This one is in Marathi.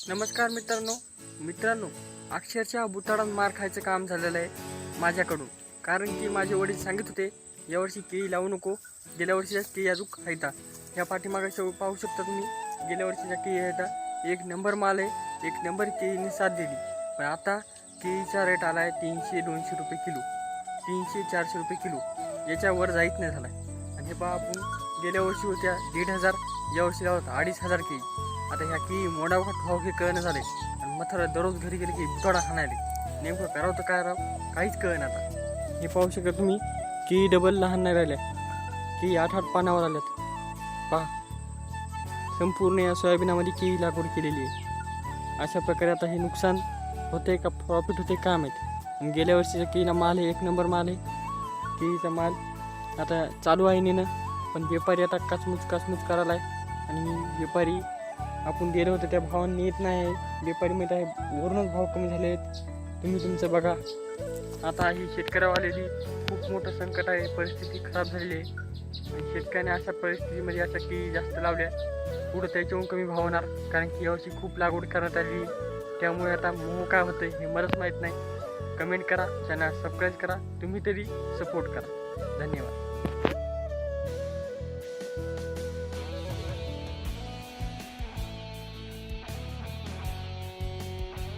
नमस्कार मित्रांनो, अक्षरशः बुटाडान मार खायचं काम झालेलं आहे माझ्याकडून. कारण की माझे वडील सांगत होते यावर्षी केळी लावू नको, गेल्या वर्षीच्या केळी अजून हायता. ह्या पाठीमागे पाहू शकता तुम्ही, गेल्या वर्षीच्या केळी हायता. एक नंबर माल आहे, एक नंबर केळीने साथ दिली. पण आता केळीचा रेट आला आहे 300-200 रुपये किलो, 300-400 रुपये किलो, याच्यावर जाईत नाही झाला. आणि हे पहा, आपण गेल्या वर्षी होत्या 1,500, या वर्षीला होता 2,500 केळी. आता ह्या केळी मोडाव का खाऊ हे कळणं झाले. आणि मथारा दररोज घरी गेले की बुटाडा खाणायले. नेमकं करावं तर काय राव, काहीच कळण. आता हे पाहू शकता तुम्ही, केळी डबल लहान नाही राहिल्या, केळी 8-8 पानावर आल्यात. पहा, संपूर्ण या सोयाबीनामध्ये केळी लागवड केलेली आहे. अशा प्रकारे आता हे नुकसान होते का प्रॉफिट होते काय माहीत. आणि गेल्या वर्षीच्या केळीला माल आहे, एक नंबर माल आहे केळीचा माल. आता चालू आहे नेणं, पण व्यापारी आता काचमुच करायला आहे. आणि व्यापारी आपण दिलं होतं त्या भावाने येत नाही. व्यापारी माहीत आहे, वरूनच भाव कमी झाले आहेत. तुम्ही तुमचं बघा. आता ही शेतकऱ्यावालेली खूप मोठं संकट आहे, परिस्थिती खराब झालेली आहे. आणि शेतकऱ्याने अशा परिस्थितीमध्ये अशा केळी जास्त लावल्या, पुढं त्याच्याहून कमी भाव होणार. कारण की यावर्षी खूप लागवड करण्यात आली, त्यामुळे आता मोह काय होतं हे मलाच माहीत नाही. कमेंट करा, चॅनल सबस्क्राईब करा, तुम्ही तरी सपोर्ट करा. धन्यवाद.